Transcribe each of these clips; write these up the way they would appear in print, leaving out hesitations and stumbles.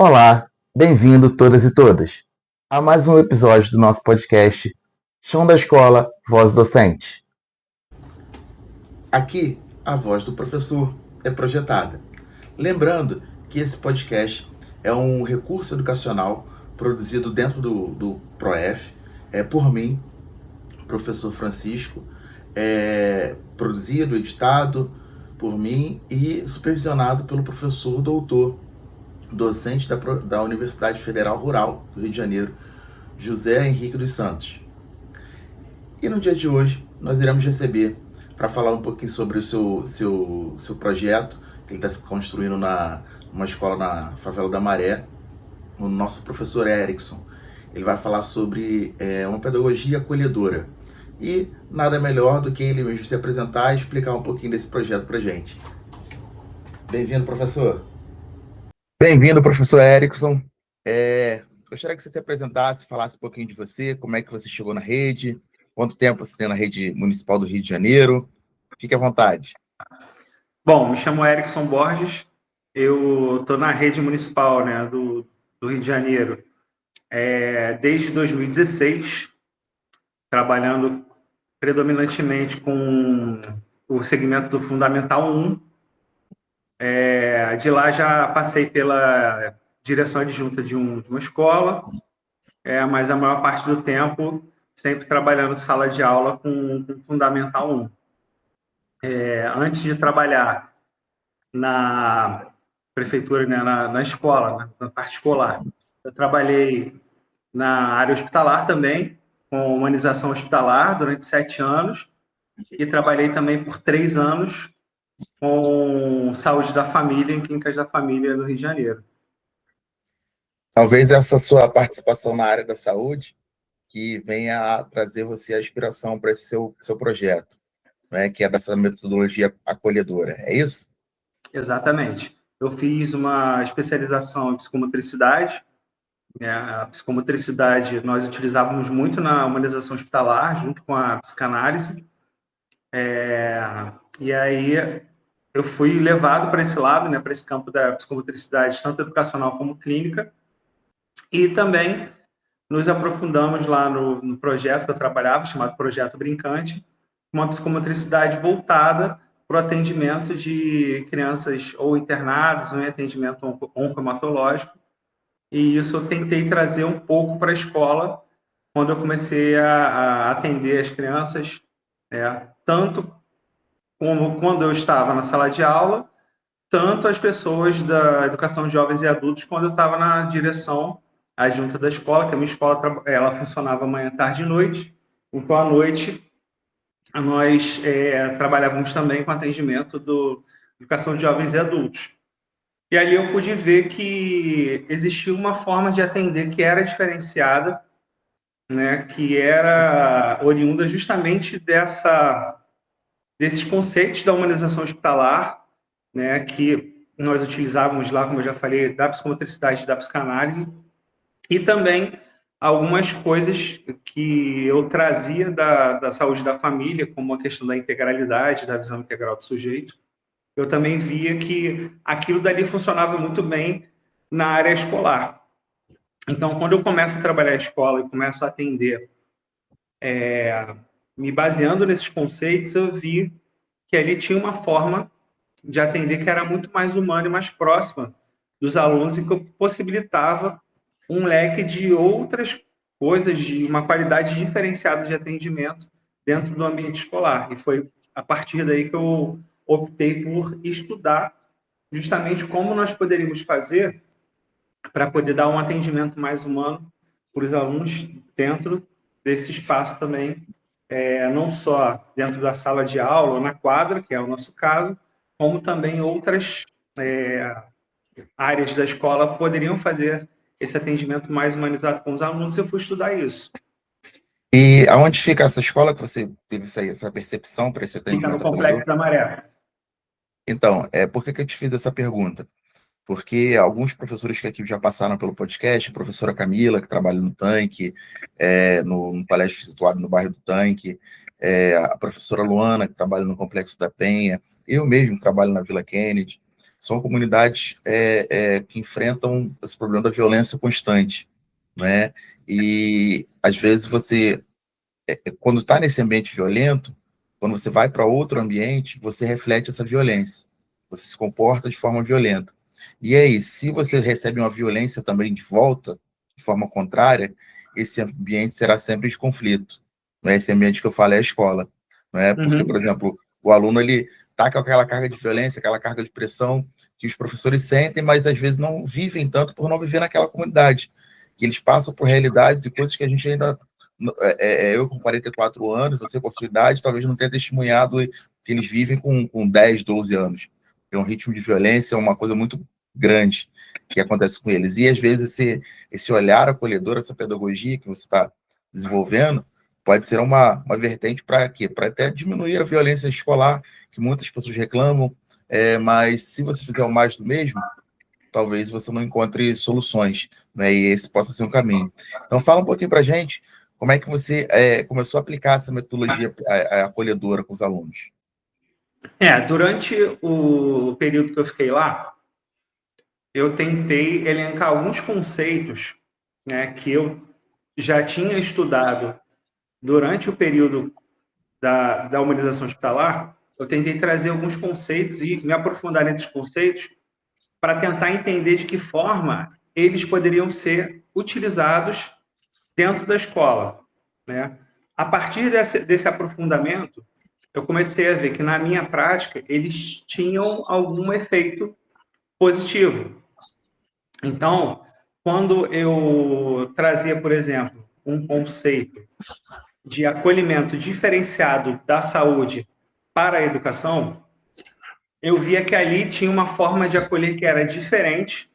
Olá, bem-vindo todas e todas a mais um episódio do nosso podcast Chão da Escola, Voz Docente. Aqui, a voz do professor é projetada. Lembrando que esse podcast é um recurso educacional produzido dentro do PROEF, por mim, professor Francisco, produzido, editado por mim e supervisionado pelo professor doutor, docente da Universidade Federal Rural do Rio de Janeiro, José Henrique dos Santos. E no dia de hoje, nós iremos receber, para falar um pouquinho sobre o seu projeto, que ele está construindo numa escola na Favela da Maré, o nosso professor Erickson. Ele vai falar sobre uma pedagogia acolhedora. E nada melhor do que ele mesmo se apresentar e explicar um pouquinho desse projeto para a gente. Bem-vindo, professor. Bem-vindo, professor Erickson. Gostaria que você se apresentasse, falasse um pouquinho de você, como é que você chegou na rede, quanto tempo você tem na rede municipal do Rio de Janeiro. Fique à vontade. Bom, me chamo Erickson Borges, eu estou na rede municipal, né, do Rio de Janeiro desde 2016, trabalhando predominantemente com o segmento do Fundamental 1. De lá já passei pela direção adjunta de uma escola, mas a maior parte do tempo sempre trabalhando em sala de aula com Fundamental 1. Antes de trabalhar na prefeitura, né, na escola, na parte escolar, eu trabalhei na área hospitalar também, com humanização hospitalar durante 7 anos, e trabalhei também por 3 anos com saúde da família, em clínicas da família no Rio de Janeiro. Talvez essa sua participação na área da saúde que venha a trazer você a inspiração para esse seu projeto, né, que é dessa metodologia acolhedora, é isso? Exatamente. Eu fiz uma especialização em psicomotricidade. A psicomotricidade nós utilizávamos muito na humanização hospitalar, junto com a psicanálise. E aí eu fui levado para esse lado, né, para esse campo da psicomotricidade, tanto educacional como clínica. E também nos aprofundamos lá no projeto que eu trabalhava, chamado Projeto Brincante, uma psicomotricidade voltada para o atendimento de crianças ou internadas, ou em atendimento oncohematológico. E isso eu tentei trazer um pouco para a escola, quando eu comecei a atender as crianças, tanto como quando eu estava na sala de aula, tanto as pessoas da educação de jovens e adultos, quando eu estava na direção adjunta da escola, que a minha escola ela funcionava manhã, tarde e noite. Então, à noite, nós trabalhávamos também com atendimento do educação de jovens e adultos. E ali eu pude ver que existia uma forma de atender que era diferenciada, né, que era oriunda justamente desses conceitos da humanização hospitalar, né, que nós utilizávamos lá, como eu já falei, da psicomotricidade e da psicanálise, e também algumas coisas que eu trazia da saúde da família, como a questão da integralidade, da visão integral do sujeito. Eu também via que aquilo dali funcionava muito bem na área escolar. Então, quando eu começo a trabalhar a escola e começo a atender, me baseando nesses conceitos, eu vi que ali tinha uma forma de atender que era muito mais humana e mais próxima dos alunos e que possibilitava um leque de outras coisas, de uma qualidade diferenciada de atendimento dentro do ambiente escolar. E foi a partir daí que eu optei por estudar justamente como nós poderíamos fazer para poder dar um atendimento mais humano para os alunos dentro desse espaço também, não só dentro da sala de aula ou na quadra, que é o nosso caso, como também outras áreas da escola poderiam fazer esse atendimento mais humanizado com os alunos. Eu fui estudar isso. E aonde fica essa escola que você teve essa percepção para esse atendimento? Fica no Complexo da Maré. Então, por que eu te fiz essa pergunta? Porque alguns professores que aqui já passaram pelo podcast, a professora Camila, que trabalha no Tanque, no colégio situado no bairro do Tanque, a professora Luana, que trabalha no Complexo da Penha, eu mesmo trabalho na Vila Kennedy, são comunidades que enfrentam esse problema da violência constante, né? E às vezes você, quando está nesse ambiente violento, quando você vai para outro ambiente, você reflete essa violência, você se comporta de forma violenta. E aí, se você recebe uma violência também de volta, de forma contrária, esse ambiente será sempre de conflito. Né? Esse ambiente que eu falo é a escola. Né? Porque, por exemplo, o aluno ele está com aquela carga de violência, aquela carga de pressão que os professores sentem, mas às vezes não vivem tanto por não viver naquela comunidade. Que eles passam por realidades e coisas que a gente ainda... eu com 44 anos, você com a sua idade, talvez não tenha testemunhado que eles vivem com 10, 12 anos. É um ritmo de violência, é uma coisa muito grande que acontece com eles. E, às vezes, esse olhar acolhedor, essa pedagogia que você está desenvolvendo, pode ser uma vertente para quê? Para até diminuir a violência escolar, que muitas pessoas reclamam, mas se você fizer o mais do mesmo, talvez você não encontre soluções, né? E esse possa ser um caminho. Então, fala um pouquinho para a gente como é que você começou a aplicar essa metodologia acolhedora com os alunos. Durante o período que eu fiquei lá, eu tentei elencar alguns conceitos, né, que eu já tinha estudado durante o período da humanização hospitalar. Eu tentei trazer alguns conceitos e me aprofundar nesses conceitos para tentar entender de que forma eles poderiam ser utilizados dentro da escola, né? A partir desse aprofundamento, eu comecei a ver que, na minha prática, eles tinham algum efeito positivo. Então, quando eu trazia, por exemplo, um conceito de acolhimento diferenciado da saúde para a educação, eu via que ali tinha uma forma de acolher que era diferente,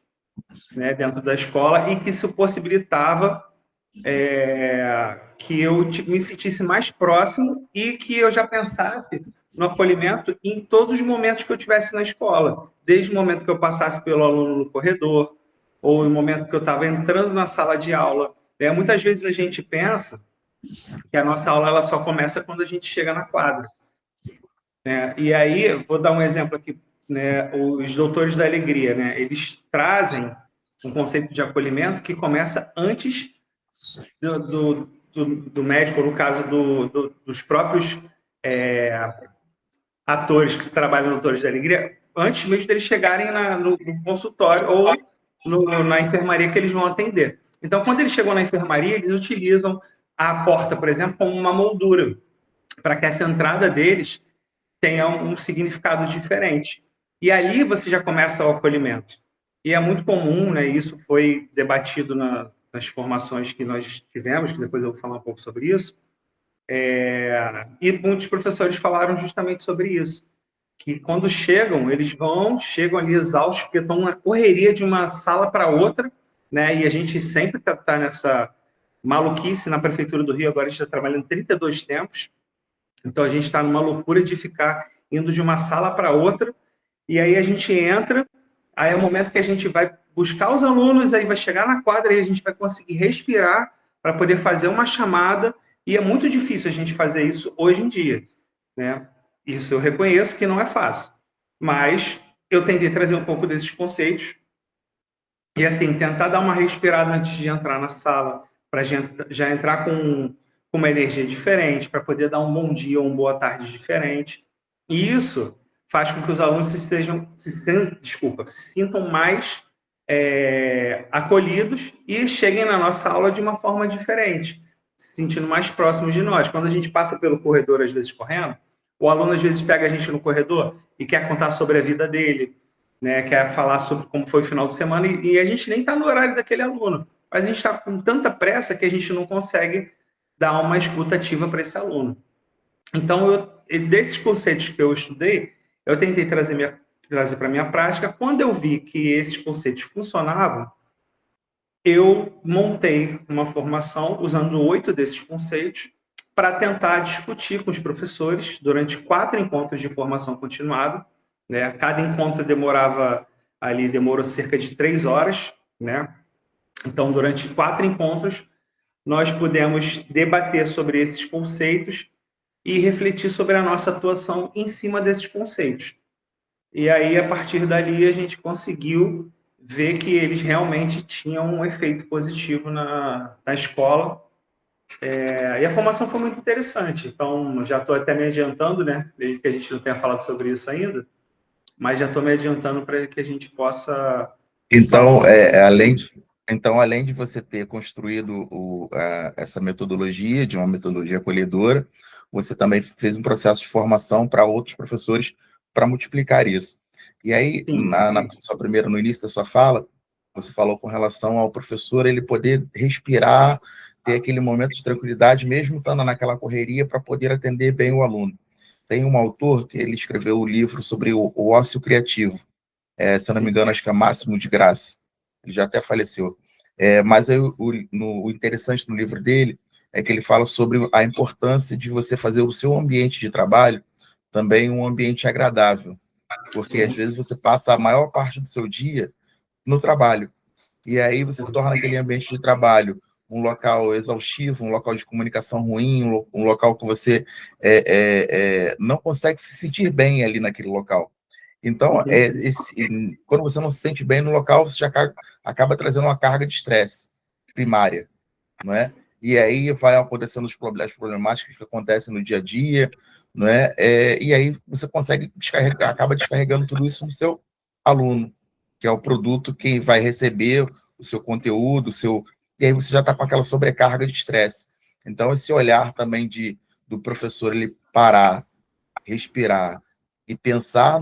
né, dentro da escola, e que isso possibilitava que eu me sentisse mais próximo e que eu já pensasse no acolhimento em todos os momentos que eu estivesse na escola, desde o momento que eu passasse pelo aluno no corredor, ou no momento que eu estava entrando na sala de aula. Muitas vezes a gente pensa que a nossa aula ela só começa quando a gente chega na quadra. E aí, vou dar um exemplo aqui, né, os doutores da alegria, né, eles trazem um conceito de acolhimento que começa antes do médico, no caso dos próprios atores que trabalham no Doutores da Alegria, antes mesmo deles chegarem no consultório ou na enfermaria que eles vão atender. Então, quando eles chegam na enfermaria, eles utilizam a porta, por exemplo, como uma moldura, para que essa entrada deles tenha um significado diferente. E ali você já começa o acolhimento. E é muito comum, né, isso foi debatido nas formações que nós tivemos, que depois eu vou falar um pouco sobre isso, e muitos professores falaram justamente sobre isso, que quando chegam, chegam ali exaustos, porque estão na correria de uma sala para outra, né, e a gente sempre está nessa maluquice na Prefeitura do Rio, agora a gente está trabalhando 32 tempos, então a gente está numa loucura de ficar indo de uma sala para outra, e aí a gente entra, aí é o momento que a gente vai buscar os alunos, aí vai chegar na quadra e a gente vai conseguir respirar para poder fazer uma chamada, e é muito difícil a gente fazer isso hoje em dia, né? Isso eu reconheço que não é fácil, mas eu tentei trazer um pouco desses conceitos e, assim, tentar dar uma respirada antes de entrar na sala, para já entrar com uma energia diferente, para poder dar um bom dia ou uma boa tarde diferente. E isso faz com que os alunos se sintam mais acolhidos e cheguem na nossa aula de uma forma diferente, se sentindo mais próximos de nós. Quando a gente passa pelo corredor, às vezes correndo, o aluno às vezes pega a gente no corredor e quer contar sobre a vida dele, né, quer falar sobre como foi o final de semana, e a gente nem está no horário daquele aluno, mas a gente está com tanta pressa que a gente não consegue dar uma escuta ativa para esse aluno. Então, desses conceitos que eu estudei, eu tentei trazer para a minha prática. Quando eu vi que esses conceitos funcionavam, eu montei uma formação usando 8 desses conceitos para tentar discutir com os professores durante 4 encontros de formação continuada, né? Cada encontro demorou cerca de 3 horas, né? Então, durante 4 encontros, nós pudemos debater sobre esses conceitos e refletir sobre a nossa atuação em cima desses conceitos. E aí, a partir dali, a gente conseguiu ver que eles realmente tinham um efeito positivo na escola. E a formação foi muito interessante. Então, já estou até me adiantando, né? Desde que a gente não tenha falado sobre isso ainda, mas já estou me adiantando para que a gente possa falar um Então, pouquinho sobre além, isso. então, além de você ter construído essa metodologia, de uma metodologia acolhedora, você também fez um processo de formação para outros professores para multiplicar isso. E aí, Sim, no início da sua fala, você falou com relação ao professor ele poder respirar, ter aquele momento de tranquilidade, mesmo estando naquela correria, para poder atender bem o aluno. Tem um autor que ele escreveu o livro sobre o ócio criativo. Se eu não me sim. engano, acho que é Máximo de Graça. Ele já até faleceu. Mas aí, o interessante no livro dele é que ele fala sobre a importância de você fazer o seu ambiente de trabalho também um ambiente agradável, porque às vezes você passa a maior parte do seu dia no trabalho, e aí você torna aquele ambiente de trabalho um local exaustivo, um local de comunicação ruim, um local que você não consegue se sentir bem ali naquele local. Então, Uhum. quando você não se sente bem no local, você já acaba trazendo uma carga de estresse primária, não é? E aí vai acontecendo as problemáticas que acontecem no dia a dia, não é? E aí você consegue acaba descarregando tudo isso no seu aluno, que é o produto que vai receber o seu conteúdo, e aí você já está com aquela sobrecarga de estresse. Então, esse olhar também do professor ele parar, respirar e pensar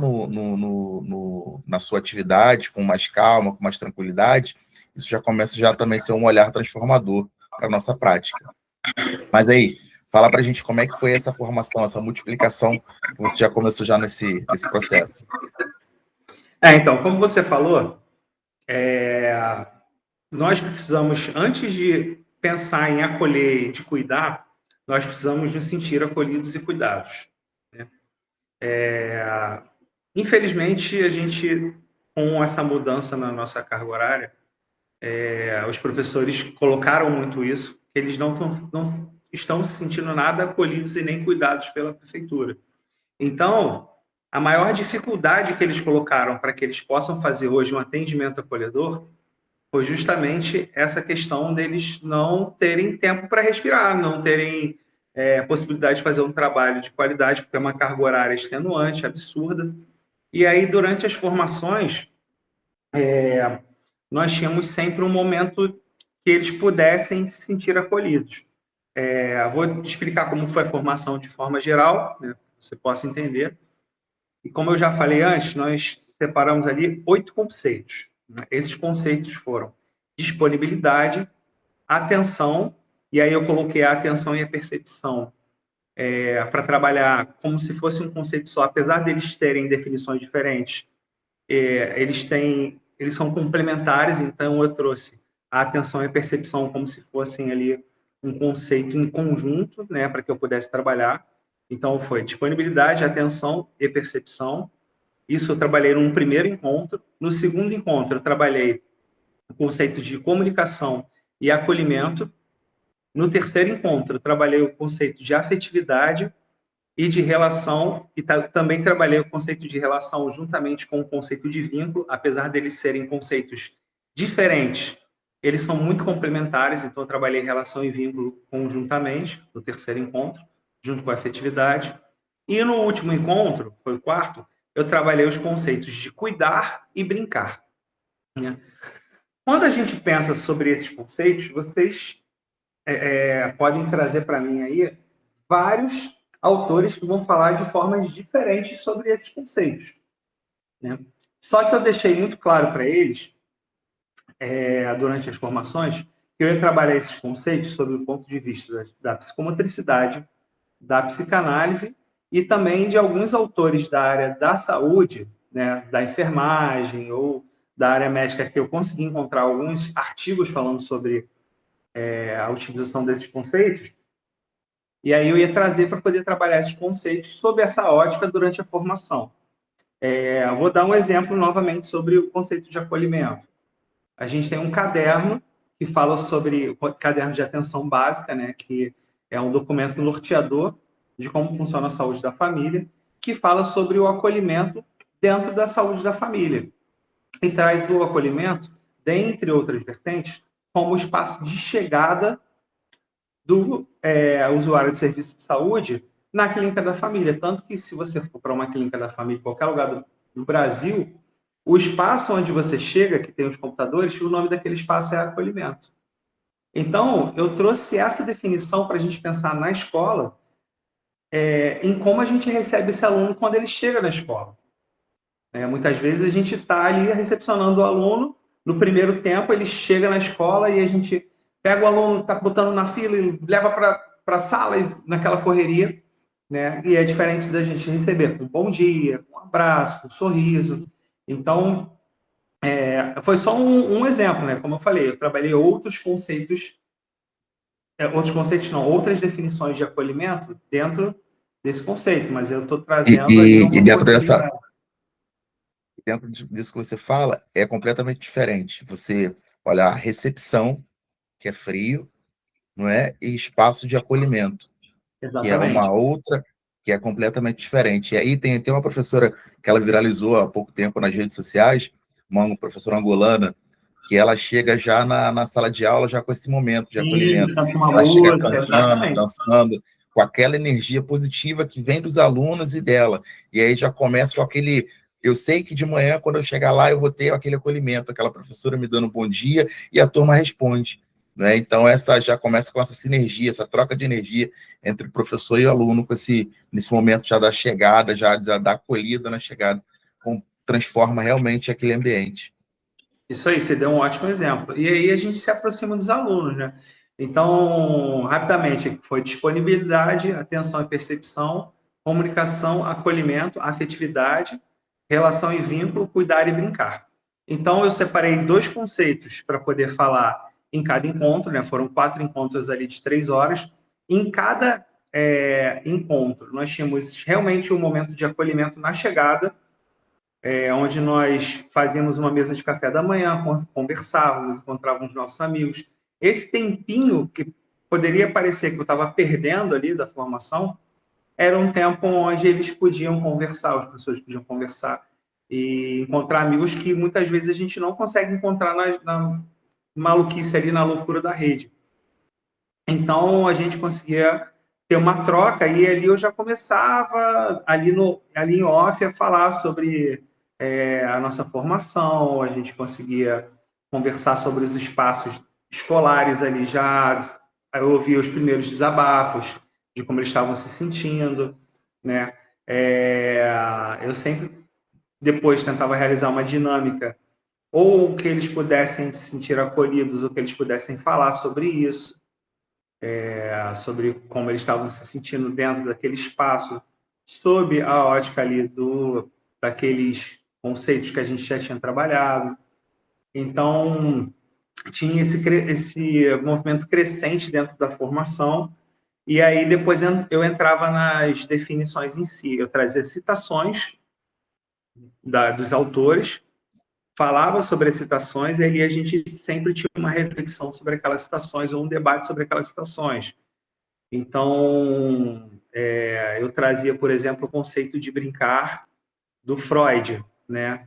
na sua atividade com mais calma, com mais tranquilidade, isso já começa já também a ser um olhar transformador para a nossa prática. Mas aí, fala para a gente como é que foi essa formação, essa multiplicação que você já começou já nesse processo. Então, como você falou, nós precisamos, antes de pensar em acolher e de cuidar, nós precisamos nos sentir acolhidos e cuidados, né? Infelizmente, a gente, com essa mudança na nossa carga horária, os professores colocaram muito isso, que eles não estão se sentindo nada acolhidos e nem cuidados pela prefeitura. Então, a maior dificuldade que eles colocaram para que eles possam fazer hoje um atendimento acolhedor foi justamente essa questão deles não terem tempo para respirar, não terem possibilidade de fazer um trabalho de qualidade, porque é uma carga horária extenuante, absurda. E aí, durante as formações, nós tínhamos sempre um momento que eles pudessem se sentir acolhidos. Vou explicar como foi a formação de forma geral, né, que você possa entender. E como eu já falei antes, nós separamos ali 8 conceitos, né? Esses conceitos foram disponibilidade, atenção, e aí eu coloquei a atenção e a percepção para trabalhar como se fosse um conceito só, apesar deles terem definições diferentes, eles são complementares, então eu trouxe a atenção e a percepção como se fossem ali um conceito em conjunto, né, para que eu pudesse trabalhar. Então foi disponibilidade, atenção e percepção. Isso eu trabalhei num primeiro encontro. No segundo encontro eu trabalhei o conceito de comunicação e acolhimento. No terceiro encontro eu trabalhei o conceito de afetividade e de relação, e também trabalhei o conceito de relação juntamente com o conceito de vínculo, apesar deles serem conceitos diferentes, eles são muito complementares, então eu trabalhei relação e vínculo conjuntamente, no terceiro encontro, junto com a afetividade. E no último encontro, foi o quarto, eu trabalhei os conceitos de cuidar e brincar, né? Quando a gente pensa sobre esses conceitos, vocês podem trazer para mim aí vários autores que vão falar de formas diferentes sobre esses conceitos, né? Só que eu deixei muito claro para eles, durante as formações, que eu ia trabalhar esses conceitos sob o ponto de vista da psicomotricidade, da psicanálise e também de alguns autores da área da saúde, né, da enfermagem ou da área médica, que eu consegui encontrar alguns artigos falando sobre a utilização desses conceitos. E aí eu ia trazer para poder trabalhar esses conceitos sob essa ótica durante a formação. Eu vou dar um exemplo novamente sobre o conceito de acolhimento. A gente tem um caderno que fala sobre o caderno de atenção básica, né, que é um documento norteador de como funciona a saúde da família, que fala sobre o acolhimento dentro da saúde da família. E traz o acolhimento, dentre outras vertentes, como espaço de chegada do usuário de serviço de saúde na clínica da família. Tanto que, se você for para uma clínica da família, em qualquer lugar do Brasil, o espaço onde você chega, que tem os computadores, o nome daquele espaço é acolhimento. Então, eu trouxe essa definição para a gente pensar na escola, em como a gente recebe esse aluno quando ele chega na escola. Muitas vezes a gente está ali recepcionando o aluno, no primeiro tempo ele chega na escola e a gente pega o aluno, está botando na fila e leva para a sala, e naquela correria, né? E é diferente da gente receber com um bom dia, com um abraço, com um sorriso. Então, foi só um exemplo, né? Como eu falei, eu trabalhei outros conceitos não, outras definições de acolhimento dentro desse conceito, mas eu estou E, trazendo ali e, e uma dentro disso que você fala, é completamente diferente. Você olha a recepção, que é frio, não é? E espaço de acolhimento, que é uma Exatamente. outra, que é completamente diferente. E aí tem uma professora que ela viralizou há pouco tempo nas redes sociais, uma professora angolana, que ela chega já na sala de aula já com esse momento de Sim, acolhimento. canta uma Ela chega música, cantando, exatamente. dançando, com aquela energia positiva que vem dos alunos e dela. E aí já começa com aquele... Eu sei que de manhã, quando eu chegar lá, eu vou ter aquele acolhimento, aquela professora me dando um bom dia e a turma responde. Né? Então, essa já começa com essa sinergia, essa troca de energia entre o professor e o aluno, nesse momento já da chegada, já da acolhida na chegada, transforma realmente aquele ambiente. Isso aí, você deu um ótimo exemplo. E aí a gente se aproxima dos alunos, né? Então, rapidamente, foi disponibilidade, atenção e percepção, comunicação, acolhimento, afetividade, relação e vínculo, cuidar e brincar. Então, eu separei 2 conceitos para poder falar em cada encontro, né? Foram 4 encontros ali de 3 horas. Em cada encontro, nós tínhamos realmente um momento de acolhimento na chegada, onde nós fazíamos uma mesa de café da manhã, conversávamos, encontrávamos nossos amigos. Esse tempinho que poderia parecer que eu estava perdendo ali da formação, era um tempo onde eles podiam conversar, as pessoas podiam conversar e encontrar amigos que muitas vezes a gente não consegue encontrar na maluquice ali, na loucura da rede. Então, a gente conseguia ter uma troca e ali eu já começava, ali em off, a falar sobre a nossa formação, a gente conseguia conversar sobre os espaços escolares ali já, eu ouvia os primeiros desabafos de como eles estavam se sentindo, né? Eu sempre, depois, tentava realizar uma dinâmica, ou que eles pudessem se sentir acolhidos, ou que eles pudessem falar sobre isso, sobre como eles estavam se sentindo dentro daquele espaço, sob a ótica ali daqueles conceitos que a gente já tinha trabalhado. Então, tinha esse movimento crescente dentro da formação, e aí depois eu entrava nas definições em si. Eu trazia citações dos autores, falava sobre as citações, e ali a gente sempre tinha uma reflexão sobre aquelas citações, ou um debate sobre aquelas citações. Então, eu trazia, por exemplo, o conceito de brincar do Freud, né?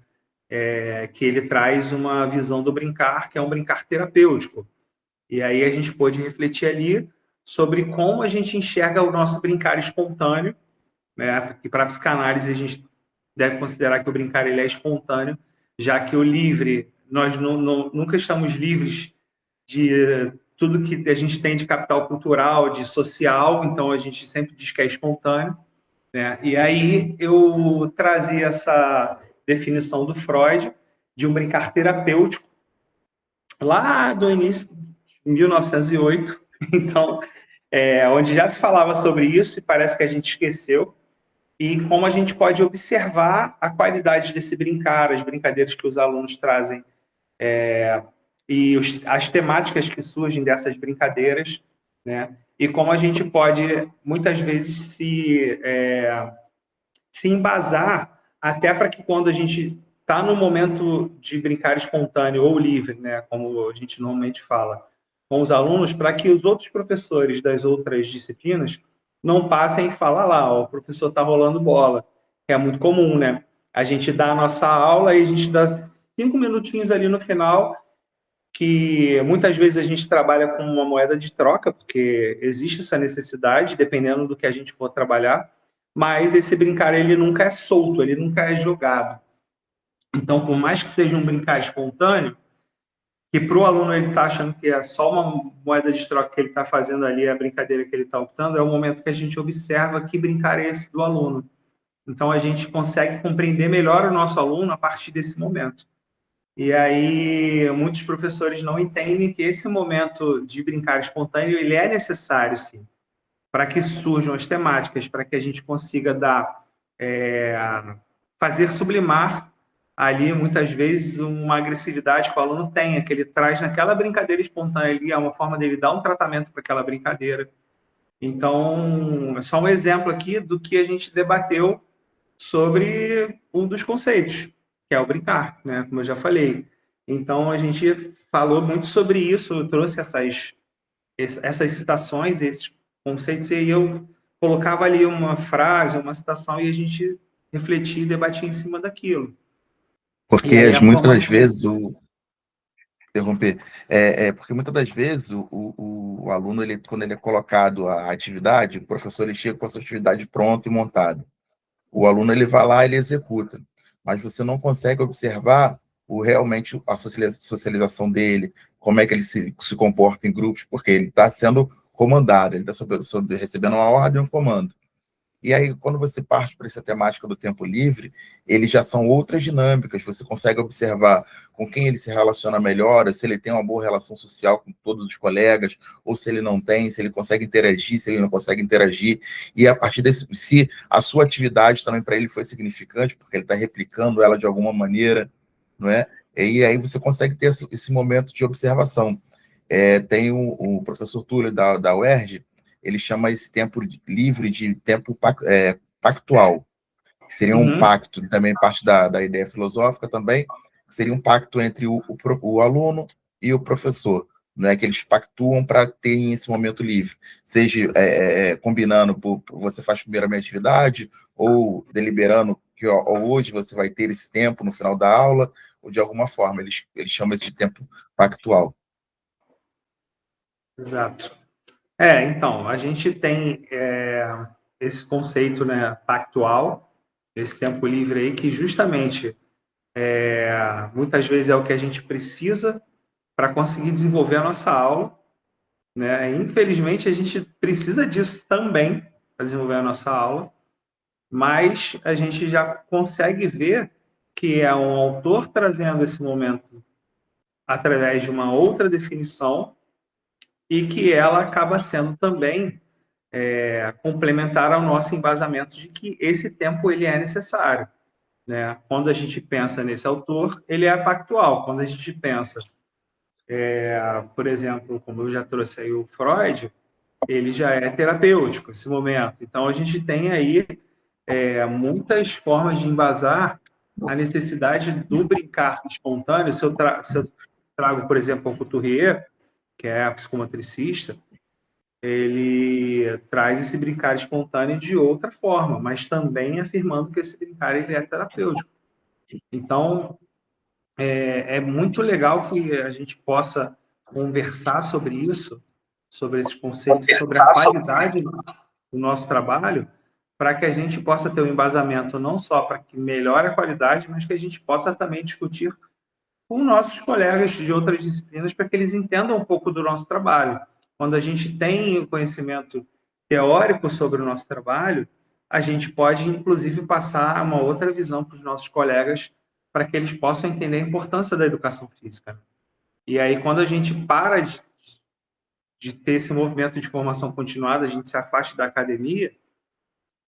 Que ele traz uma visão do brincar, que é um brincar terapêutico. E aí a gente pôde refletir ali sobre como a gente enxerga o nosso brincar espontâneo, né? Porque para a psicanálise a gente deve considerar que o brincar ele é espontâneo, já que o livre, nós nunca estamos livres de tudo que a gente tem de capital cultural, de social, então a gente sempre diz que é espontâneo, né? E aí eu trazia essa definição do Freud de um brincar terapêutico lá do início de 1908, então, onde já se falava sobre isso e parece que a gente esqueceu, e como a gente pode observar a qualidade desse brincar, as brincadeiras que os alunos trazem, e as temáticas que surgem dessas brincadeiras, né? E como a gente pode, muitas vezes, se embasar até para que quando a gente está no momento de brincar espontâneo ou livre, né? Como a gente normalmente fala, com os alunos, para que os outros professores das outras disciplinas não passem e falem lá, ó, o professor está rolando bola. É muito comum, né? a gente dá a nossa aula e a gente dá 5 minutinhos ali no final, que muitas vezes a gente trabalha com uma moeda de troca, porque existe essa necessidade, dependendo do que a gente for trabalhar, mas esse brincar ele nunca é solto, ele nunca é jogado. Então, por mais que seja um brincar espontâneo, que para o aluno ele está achando que é só uma moeda de troca que ele está fazendo ali, a brincadeira que ele está optando, é o momento que a gente observa que brincar é esse do aluno. Então, a gente consegue compreender melhor o nosso aluno a partir desse momento. E aí, muitos professores não entendem que esse momento de brincar espontâneo, ele é necessário, sim, para que surjam as temáticas, para que a gente consiga fazer sublimar ali, muitas vezes, uma agressividade que o aluno tenha, que ele traz naquela brincadeira espontânea ali, é uma forma dele dar um tratamento para aquela brincadeira. Então, é só um exemplo aqui do que a gente debateu sobre um dos conceitos, que é o brincar, né? Como eu já falei. Então, a gente falou muito sobre isso, eu trouxe essas citações, esses conceitos, e eu colocava ali uma frase, uma citação, e a gente refletia e debatia em cima daquilo. E aí a Muitas das formação. vezes interromper, porque muitas das vezes o aluno, ele, quando ele é colocado a atividade, o professor ele chega com a sua atividade pronta e montada. O aluno ele vai lá, ele executa, mas você não consegue observar realmente a socialização dele, como é que ele se comporta em grupos, porque ele está sendo comandado, ele está recebendo uma ordem, um comando. E aí, quando você parte para essa temática do tempo livre, eles já são outras dinâmicas, você consegue observar com quem ele se relaciona melhor, se ele tem uma boa relação social com todos os colegas, ou se ele não tem, se ele consegue interagir, se ele não consegue interagir, e a partir desse, se a sua atividade também para ele foi significante, porque ele está replicando ela de alguma maneira, não é? E aí você consegue ter esse momento de observação. Tem o professor Túlio da UERJ, ele chama esse tempo livre de tempo pactual, que seria um pacto, também parte da ideia filosófica também, que seria um pacto entre o aluno e o professor, né, que eles pactuam para ter esse momento livre, seja combinando, você faz primeiramente atividade, ou deliberando que hoje você vai ter esse tempo no final da aula, ou de alguma forma, eles chamam esse de tempo pactual. Exato. Então, a gente tem esse conceito, né, pactual, esse tempo livre aí, que justamente muitas vezes é o que a gente precisa para conseguir desenvolver a nossa aula, né? Infelizmente, a gente precisa disso também para desenvolver a nossa aula, mas a gente já consegue ver que é um autor trazendo esse momento através de uma outra definição e que ela acaba sendo também complementar ao nosso embasamento de que esse tempo ele é necessário, né? Quando a gente pensa nesse autor, ele é pactual. Quando a gente pensa, por exemplo, como eu já trouxe aí o Freud, ele já é terapêutico esse momento. Então a gente tem aí muitas formas de embasar a necessidade do brincar espontâneo. Se eu trago, por exemplo, o Couturier, que é a psicomotricista, ele traz esse brincar espontâneo de outra forma, mas também afirmando que esse brincar ele é terapêutico. Então, é muito legal que a gente possa conversar sobre isso, sobre esses conceitos, sobre a qualidade do nosso trabalho, para que a gente possa ter um embasamento não só para que melhore a qualidade, mas que a gente possa também discutir com nossos colegas de outras disciplinas para que eles entendam um pouco do nosso trabalho. Quando a gente tem o conhecimento teórico sobre o nosso trabalho, a gente pode, inclusive, passar uma outra visão para os nossos colegas para que eles possam entender a importância da educação física. E aí, quando a gente para de ter esse movimento de formação continuada, a gente se afasta da academia,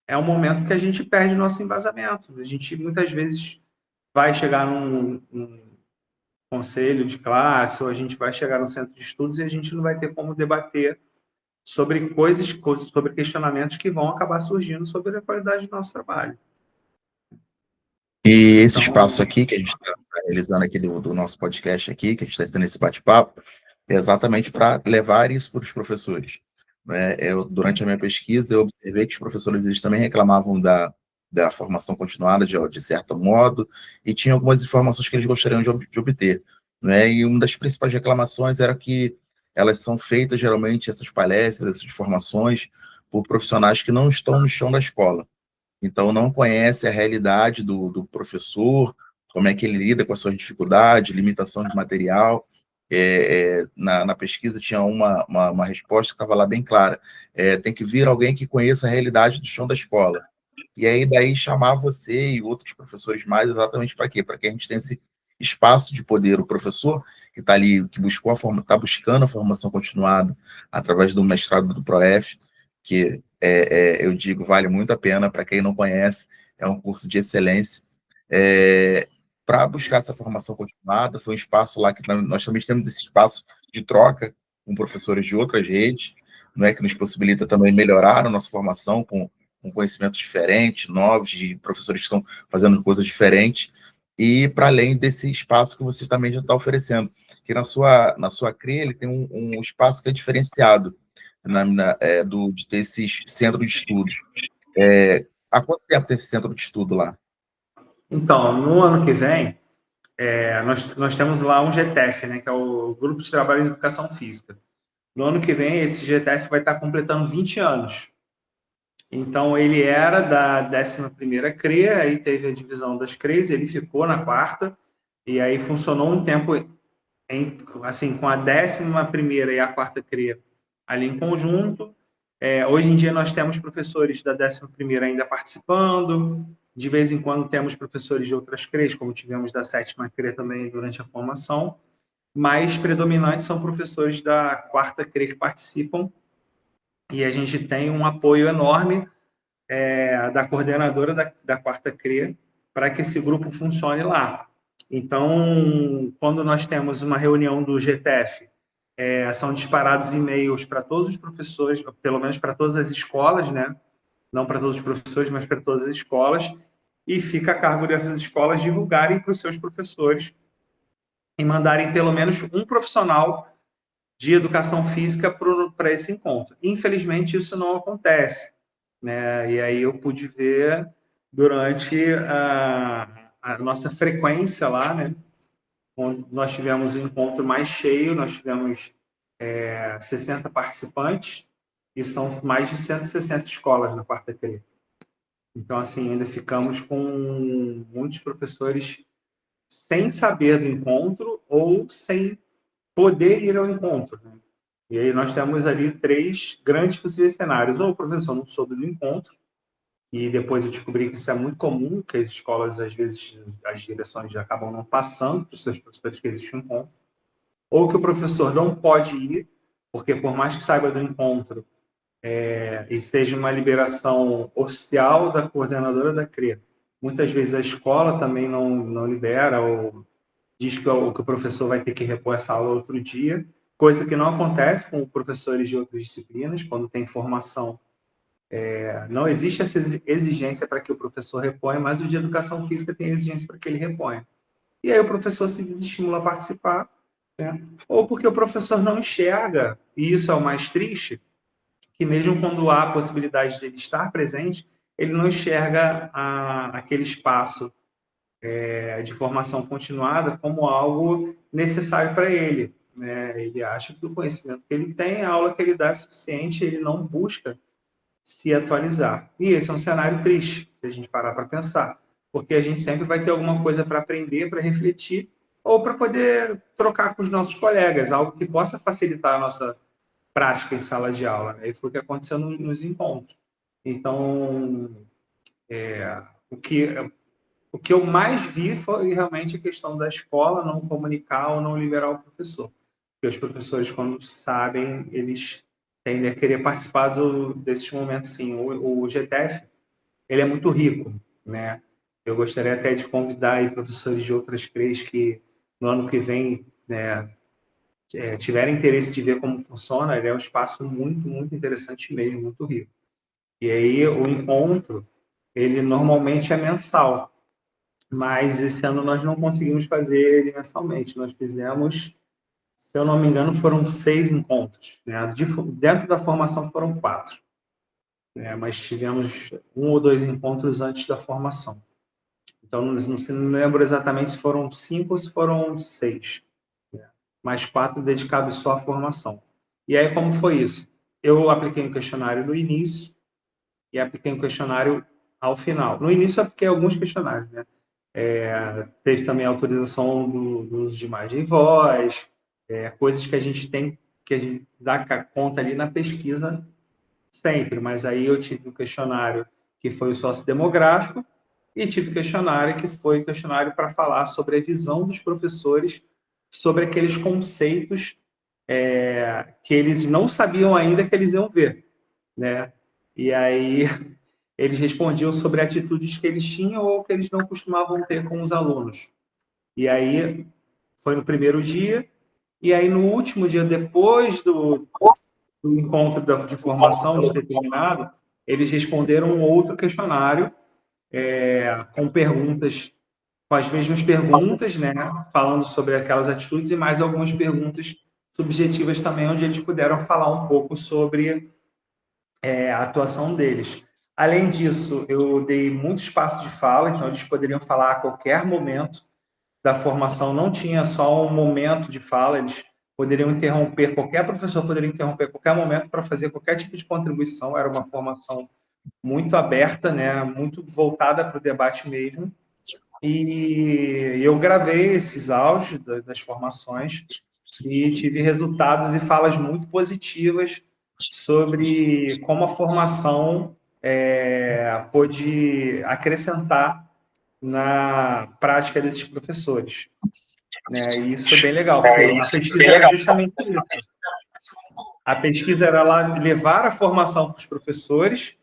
é um momento que a gente perde nosso embasamento. A gente, muitas vezes, vai chegar num conselho de classe, ou a gente vai chegar no centro de estudos e a gente não vai ter como debater sobre coisas, sobre questionamentos que vão acabar surgindo sobre a qualidade do nosso trabalho. E esse espaço aqui, que a gente está realizando aqui do nosso podcast aqui, que a gente está tendo esse bate-papo, é exatamente para levar isso para os professores. Durante a minha pesquisa, eu observei que os professores eles também reclamavam da formação continuada, de certo modo, e tinha algumas informações que eles gostariam de obter, né? E uma das principais reclamações era que elas são feitas, geralmente, essas palestras, essas formações, por profissionais que não estão no chão da escola. Então, não conhece a realidade do professor, como é que ele lida com as suas dificuldades, limitação de material. Na pesquisa tinha uma resposta que estava lá bem clara. Tem que vir alguém que conheça a realidade do chão da escola. E aí, daí, chamar você e outros professores mais exatamente para quê? Para que a gente tenha esse espaço de poder. O professor que está ali, que buscou está buscando a formação continuada através do mestrado do ProF, que eu digo, vale muito a pena, para quem não conhece, é um curso de excelência. Para buscar essa formação continuada, foi um espaço lá que nós também temos esse espaço de troca com professores de outras redes, não é, que nos possibilita também melhorar a nossa formação com conhecimentos diferentes, novos, de professores que estão fazendo coisas diferentes, e para além desse espaço que você também já está oferecendo, que na sua CRE ele tem um espaço que é diferenciado, de ter esse centro de estudos. Há quanto tempo tem esse centro de estudo lá? Então, no ano que vem, nós temos lá um GTF, né, que é o Grupo de Trabalho em Educação Física. No ano que vem, esse GTF vai estar completando 20 anos. Então, ele era da 11ª CRE, aí teve a divisão das CREs, ele ficou na 4ª, e aí funcionou um tempo assim, com a 11ª e a 4ª CRE ali em conjunto. Hoje em dia nós temos professores da 11ª ainda participando, de vez em quando temos professores de outras CREs, como tivemos da 7ª CRE também durante a formação, mas predominantes são professores da 4ª CRE que participam, e a gente tem um apoio enorme da coordenadora da 4ª CRE para que esse grupo funcione lá. Então, quando nós temos uma reunião do GTF, são disparados e-mails para todos os professores, pelo menos para todas as escolas, né? Não para todos os professores, mas para todas as escolas, e fica a cargo dessas escolas divulgarem para os seus professores e mandarem pelo menos um profissional de educação física para esse encontro. Infelizmente, isso não acontece, né? E aí eu pude ver durante a nossa frequência lá, né? Onde nós tivemos o encontro mais cheio, nós tivemos 60 participantes, e são mais de 160 escolas na 4ª CRE. Então, assim, ainda ficamos com muitos professores sem saber do encontro ou sem poder ir ao encontro, né? E aí nós temos ali 3 grandes possíveis cenários. Ou o professor não soube do encontro, e depois eu descobri que isso é muito comum, que as escolas, às vezes, as direções já acabam não passando para os seus professores que existe um encontro. Ou que o professor não pode ir, porque por mais que saiba do encontro, e seja uma liberação oficial da coordenadora da CRE, muitas vezes a escola também não libera, ou diz que o professor vai ter que repor essa aula outro dia, coisa que não acontece com professores de outras disciplinas. Quando tem formação, não existe essa exigência para que o professor reponha, mas o de educação física tem exigência para que ele reponha. E aí o professor se desestimula a participar, né? Ou porque o professor não enxerga, e isso é o mais triste, que mesmo quando há a possibilidade de ele estar presente, ele não enxerga aquele espaço de formação continuada como algo necessário para ele, né? Ele acha que o conhecimento que ele tem, a aula que ele dá é suficiente, ele não busca se atualizar. E esse é um cenário triste, se a gente parar para pensar, porque a gente sempre vai ter alguma coisa para aprender, para refletir, ou para poder trocar com os nossos colegas, algo que possa facilitar a nossa prática em sala de aula, né? E foi o que aconteceu nos encontros. Então, o que eu mais vi foi realmente a questão da escola não comunicar ou não liberar o professor. Porque os professores, quando sabem, eles tendem a querer participar desses momentos, sim. O GTF, ele é muito rico, né? Eu gostaria até de convidar aí professores de outras CREs que no ano que vem, né, tiverem interesse de ver como funciona. Ele é um espaço muito, muito interessante mesmo, muito rico. E aí o encontro, ele normalmente é mensal, mas esse ano nós não conseguimos fazer ele mensalmente. Nós fizemos, se eu não me engano, foram 6 encontros, né? Dentro da formação foram 4. mas tivemos 1 ou 2 encontros antes da formação. Então, não lembro exatamente se foram 5 ou se foram 6, mais 4 dedicados só à formação. E aí, como foi isso? Eu apliquei um questionário no início e apliquei um questionário ao final. No início, eu apliquei alguns questionários, né? Teve também a autorização do uso de imagem e voz, coisas que a gente tem, que a gente dá conta ali na pesquisa sempre, mas aí eu tive um questionário que foi o sociodemográfico e tive um questionário que foi questionário para falar sobre a visão dos professores sobre aqueles conceitos que eles não sabiam ainda que eles iam ver, né? E aí eles respondiam sobre atitudes que eles tinham ou que eles não costumavam ter com os alunos. E aí foi no primeiro dia, e aí no último dia, depois do encontro de formação de determinado, eles responderam um outro questionário com perguntas, com as mesmas perguntas, né, falando sobre aquelas atitudes e mais algumas perguntas subjetivas também, onde eles puderam falar um pouco sobre a atuação deles. Além disso, eu dei muito espaço de fala, então eles poderiam falar a qualquer momento da formação, não tinha só um momento de fala, eles poderiam interromper, qualquer professor poderia interromper a qualquer momento para fazer qualquer tipo de contribuição, era uma formação muito aberta, né, muito voltada para o debate mesmo, e eu gravei esses áudios das formações e tive resultados e falas muito positivas sobre como a formação pôde acrescentar na prática desses professores, né? E isso foi bem legal, porque a pesquisa era justamente isso. A pesquisa era lá levar a formação para os professores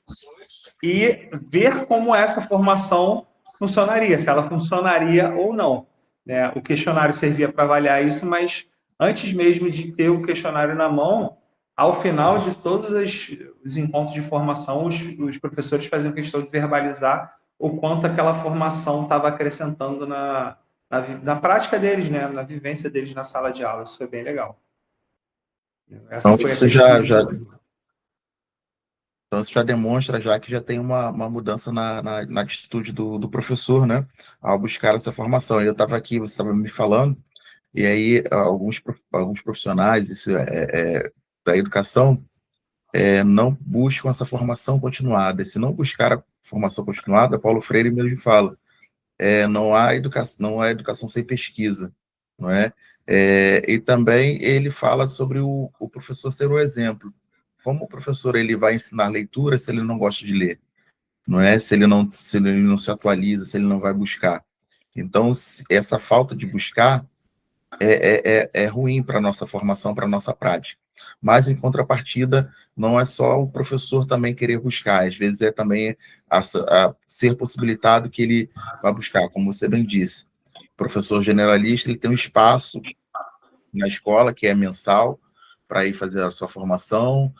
e ver como essa formação funcionaria, se ela funcionaria ou não, né? O questionário servia para avaliar isso, mas antes mesmo de ter o questionário na mão, ao final de todos os encontros de formação, os professores faziam questão de verbalizar o quanto aquela formação estava acrescentando na prática deles, né? Na vivência deles na sala de aula. Isso foi bem legal. Essa Então, foi a isso pesquisa. Então, isso já demonstra já que já tem uma mudança na atitude do professor, né, ao buscar essa formação. Eu estava aqui, você estava me falando, e aí alguns profissionais da educação não buscam essa formação continuada. E se não buscar a formação continuada, Paulo Freire mesmo fala, não há educação sem pesquisa, não é? E também ele fala sobre o professor ser o exemplo. Como o professor ele vai ensinar leitura se ele não gosta de ler, não é? Se ele não se atualiza, se ele não vai buscar. Então, essa falta de buscar é ruim para a nossa formação, para a nossa prática. Mas, em contrapartida, não é só o professor também querer buscar, às vezes é também a ser possibilitado que ele vá buscar, como você bem disse. O professor generalista ele tem um espaço na escola, que é mensal, para ir fazer a sua formação.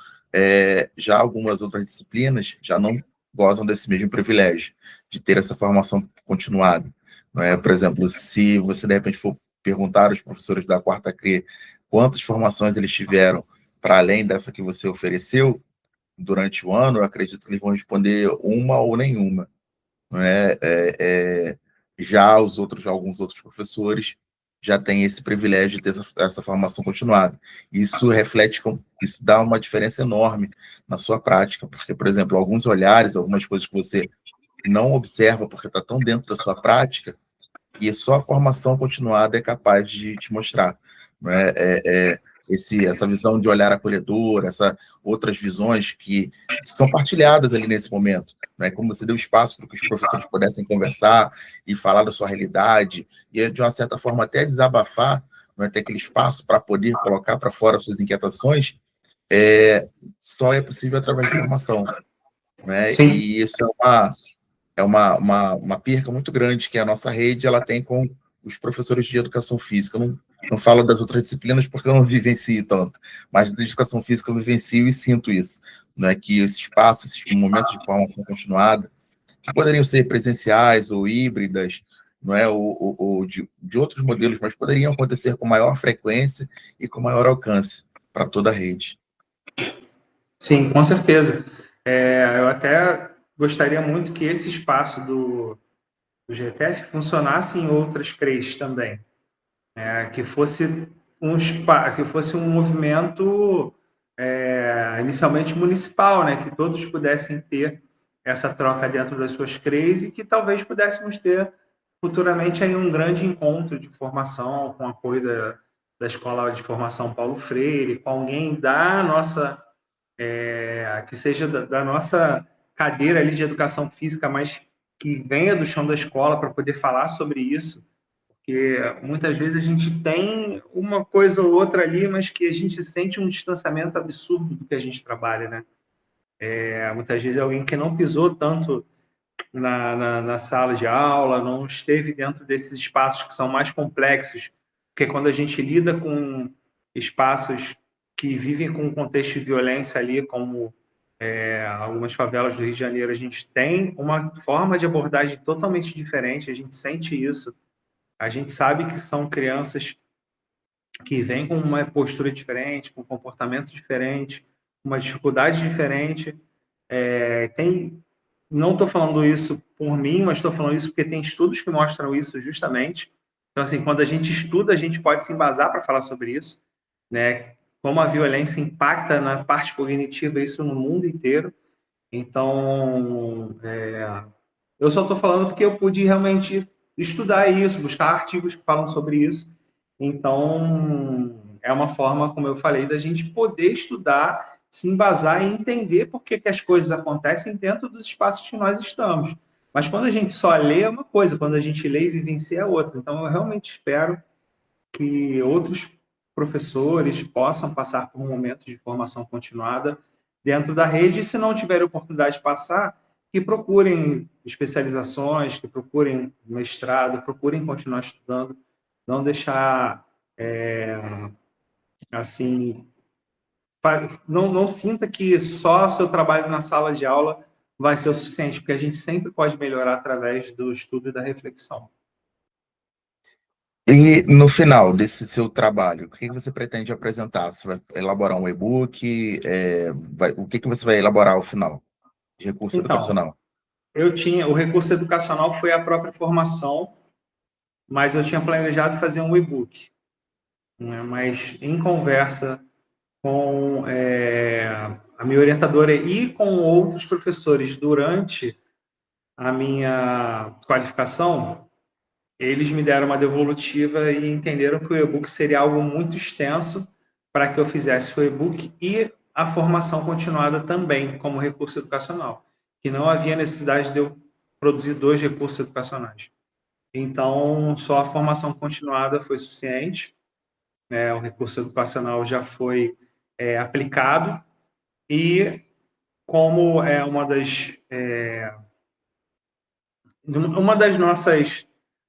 Já algumas outras disciplinas já não gozam desse mesmo privilégio, de ter essa formação continuada. Não é? Por exemplo, se você, de repente, for perguntar aos professores da quarta CRE quantas formações eles tiveram para além dessa que você ofereceu durante o ano, eu acredito que eles vão responder uma ou nenhuma. Não é? Já alguns outros professores já têm esse privilégio de ter essa formação continuada. Isso isso dá uma diferença enorme na sua prática, porque, por exemplo, alguns olhares, algumas coisas que você não observa porque está tão dentro da sua prática, e só a formação continuada é capaz de te mostrar. Não é? Essa visão de olhar acolhedor, essas outras visões que são partilhadas ali nesse momento, né? Como você deu espaço para que os professores pudessem conversar e falar da sua realidade, e de uma certa forma até desabafar, não é? Ter aquele espaço para poder colocar para fora suas inquietações, só é possível através de formação. Né? Sim. E isso é uma perca muito grande que a nossa rede ela tem com os professores de educação física. Eu não falo das outras disciplinas porque eu não vivencio tanto, mas da educação física eu vivencio e sinto isso, né? Que esse espaço, esses momentos de formação continuada, que poderiam ser presenciais ou híbridas, não é? ou de outros modelos, mas poderiam acontecer com maior frequência e com maior alcance para toda a rede. Sim, com certeza. Eu até gostaria muito que esse espaço do GTF funcionasse em outras CREs também, que fosse que fosse um movimento inicialmente municipal, né, que todos pudessem ter essa troca dentro das suas CREs e que talvez pudéssemos ter futuramente aí um grande encontro de formação com apoio da Escola de Formação Paulo Freire, com alguém da nossa que seja da nossa cadeira ali de educação física, mas que venha do chão da escola para poder falar sobre isso, porque muitas vezes a gente tem uma coisa ou outra ali, mas que a gente sente um distanciamento absurdo do que a gente trabalha, né? Muitas vezes é alguém que não pisou tanto na sala de aula, não esteve dentro desses espaços que são mais complexos, porque quando a gente lida com espaços que vivem com um contexto de violência ali, como algumas favelas do Rio de Janeiro, a gente tem uma forma de abordagem totalmente diferente, a gente sente isso, a gente sabe que são crianças que vêm com uma postura diferente, com um comportamento diferente, uma dificuldade diferente. Não estou falando isso por mim, mas estou falando isso porque tem estudos que mostram isso justamente. Então, assim, quando a gente estuda, a gente pode se embasar para falar sobre isso, né? Como a violência impacta na parte cognitiva, isso no mundo inteiro. Então, eu só estou falando porque eu pude realmente estudar isso, buscar artigos que falam sobre isso. Então, é uma forma, como eu falei, da gente poder estudar, se embasar e entender por que as coisas acontecem dentro dos espaços que nós estamos. Mas quando a gente só lê é uma coisa, quando a gente lê e vivencia é outra. Então, eu realmente espero que outros professores possam passar por um momento de formação continuada dentro da rede, e se não tiver oportunidade de passar, que procurem especializações, que procurem mestrado, procurem continuar estudando, não deixar assim, não sinta que só seu trabalho na sala de aula vai ser o suficiente, porque a gente sempre pode melhorar através do estudo e da reflexão. E no final desse seu trabalho, o que você pretende apresentar? Você vai elaborar um e-book? O que você vai elaborar ao final de recurso Então, educacional? o recurso educacional foi a própria formação, mas eu tinha planejado fazer um e-book, né? Mas em conversa com a minha orientadora e com outros professores durante a minha qualificação, eles me deram uma devolutiva e entenderam que o e-book seria algo muito extenso para que eu fizesse o e-book e a formação continuada também como recurso educacional, que não havia necessidade de eu produzir 2 recursos educacionais. Então, só a formação continuada foi suficiente, né? O recurso educacional já foi aplicado e como é uma das nossas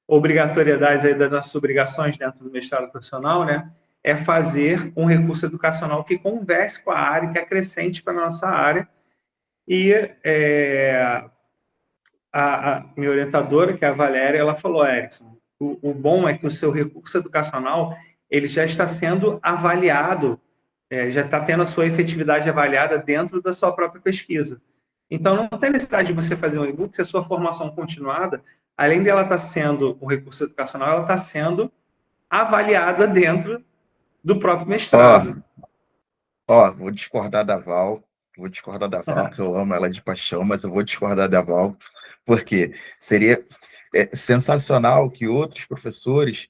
obrigatoriedades, aí, das nossas obrigações dentro do mestrado profissional, né, é fazer um recurso educacional que converse com a área, que acrescente para a nossa área. E a minha orientadora, que é a Valéria, ela falou: Erickson, o bom é que o seu recurso educacional ele já está sendo avaliado, já está tendo a sua efetividade avaliada dentro da sua própria pesquisa. Então, não tem necessidade de você fazer um e-book se a sua formação continuada, além de ela estar sendo um recurso educacional, ela está sendo avaliada dentro do próprio mestrado. Vou discordar da Val, que eu amo ela de paixão, mas eu vou discordar da Val, porque seria sensacional que outros professores,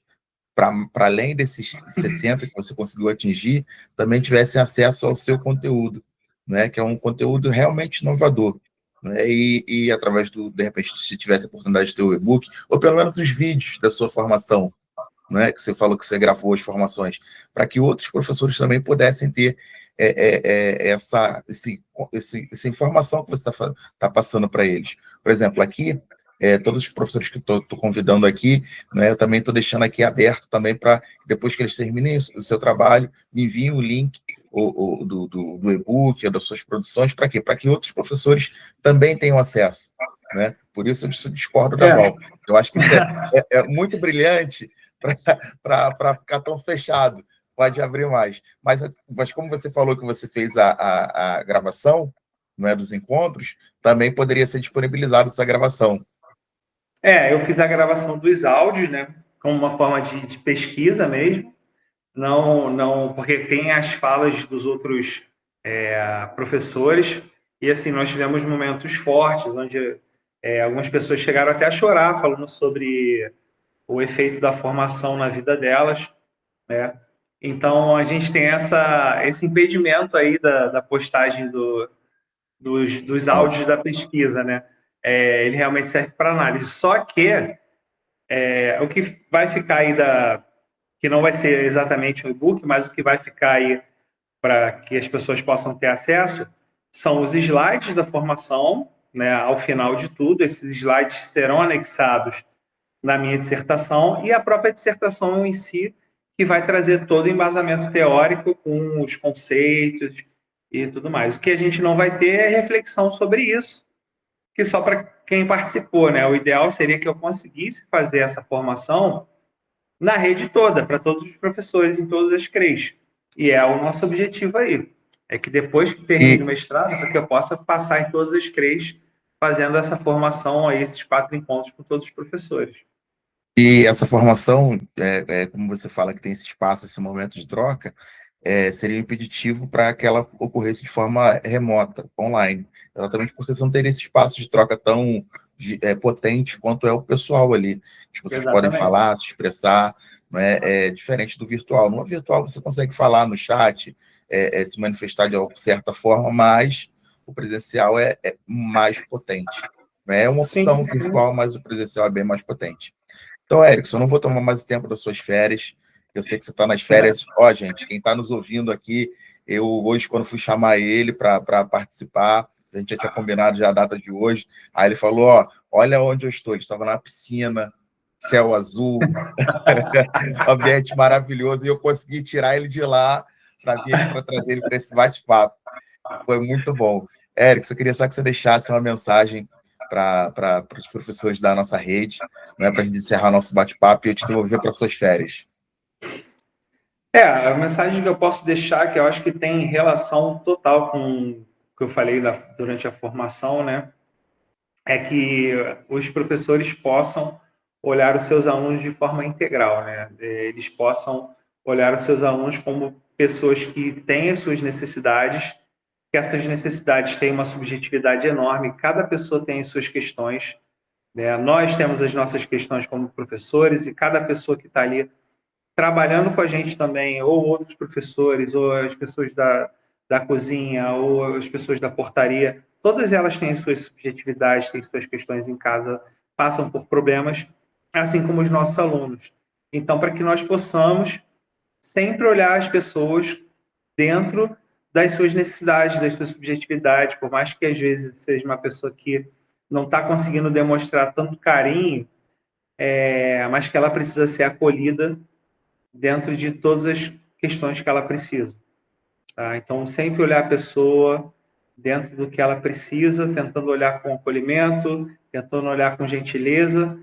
para além desses 60 que você conseguiu atingir, também tivessem acesso ao seu conteúdo, né? Que é um conteúdo realmente inovador. Né? E através de repente, se tivesse a oportunidade de ter o e-book, ou pelo menos os vídeos da sua formação, né? Que você falou que você gravou as formações, para que outros professores também pudessem ter essa informação que você está passando para eles. Por exemplo, aqui, todos os professores que estou convidando aqui, né, eu também estou deixando aqui aberto também para, depois que eles terminem o seu trabalho, me enviem o link do e-book, das suas produções, para quê? Para que outros professores também tenham acesso. Né? Por isso eu discordo da Val. Eu acho que isso é muito brilhante para ficar tão fechado. Pode abrir mais. Mas como você falou que você fez a gravação, dos encontros, também poderia ser disponibilizada essa gravação. Eu fiz a gravação dos áudios, né, como uma forma de pesquisa mesmo, não, porque tem as falas dos outros professores, e assim, nós tivemos momentos fortes, onde algumas pessoas chegaram até a chorar, falando sobre o efeito da formação na vida delas, né? Então, a gente tem esse impedimento aí da postagem dos áudios da pesquisa, né? Ele realmente serve para análise. Só que o que vai ficar aí que não vai ser exatamente um e-book, mas o que vai ficar aí para que as pessoas possam ter acesso são os slides da formação, né? Ao final de tudo, esses slides serão anexados na minha dissertação e a própria dissertação em si, que vai trazer todo o embasamento teórico com os conceitos e tudo mais. O que a gente não vai ter é reflexão sobre isso, que só para quem participou, né? O ideal seria que eu conseguisse fazer essa formação na rede toda, para todos os professores, em todas as CREs. E é o nosso objetivo aí. É que depois que termine o mestrado, para que eu possa passar em todas as CREs, fazendo essa formação aí, esses 4 encontros com todos os professores. E essa formação, como você fala que tem esse espaço, esse momento de troca, seria um impeditivo para que ela ocorresse de forma remota, online. Exatamente porque você não teria esse espaço de troca tão potente quanto é o pessoal ali. Que vocês podem falar, se expressar, não é diferente do virtual. No virtual você consegue falar no chat, se manifestar de certa forma, mas o presencial é mais potente. É uma opção virtual, mas o presencial é bem mais potente. Então, Erickson, eu não vou tomar mais tempo das suas férias. Eu sei que você está nas férias. Gente, quem está nos ouvindo aqui, eu hoje, quando fui chamar ele para participar, a gente já tinha combinado já a data de hoje. Aí ele falou: olha onde eu estou. Ele estava na piscina, céu azul, ambiente maravilhoso. E eu consegui tirar ele de lá para trazer ele para esse bate-papo. Foi muito bom. Erickson, eu queria só que você deixasse uma mensagem para os professores da nossa rede, não é, para a gente encerrar nosso bate-papo e eu te devolver para suas férias. A mensagem que eu posso deixar, que eu acho que tem relação total com o que eu falei durante a formação, né, é que os professores possam olhar os seus alunos de forma integral, né? Eles possam olhar os seus alunos como pessoas que têm as suas necessidades, que essas necessidades têm uma subjetividade enorme, cada pessoa tem as suas questões, né? Nós temos as nossas questões como professores e cada pessoa que está ali trabalhando com a gente também, ou outros professores, ou as pessoas da cozinha, ou as pessoas da portaria, todas elas têm suas subjetividades, têm suas questões em casa, passam por problemas, assim como os nossos alunos. Então, para que nós possamos sempre olhar as pessoas dentro das suas necessidades, das suas subjetividades, por mais que às vezes seja uma pessoa que não está conseguindo demonstrar tanto carinho, mas que ela precisa ser acolhida dentro de todas as questões que ela precisa. Tá? Então, sempre olhar a pessoa dentro do que ela precisa, tentando olhar com acolhimento, tentando olhar com gentileza,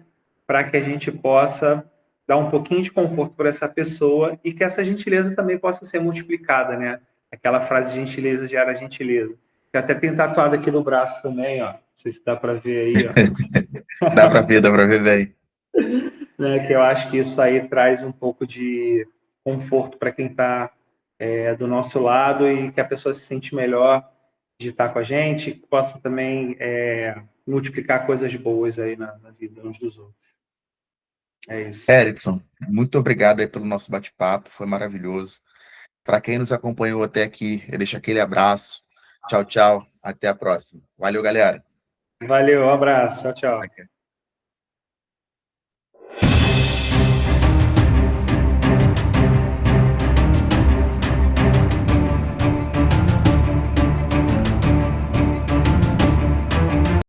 para que a gente possa dar um pouquinho de conforto para essa pessoa e que essa gentileza também possa ser multiplicada, né? Aquela frase gentileza gera gentileza. Eu até tenho tatuado aqui no braço também, ó. Não sei se dá para ver aí, ó. Dá para ver bem. Né, que eu acho que isso aí traz um pouco de conforto para quem está do nosso lado e que a pessoa se sente melhor de estar com a gente, que possa também multiplicar coisas boas aí na vida uns dos outros. É isso. Erickson, muito obrigado aí pelo nosso bate-papo, foi maravilhoso. Para quem nos acompanhou até aqui, eu deixo aquele abraço. Tchau, tchau. Até a próxima. Valeu, galera. Valeu, um abraço. Tchau, tchau.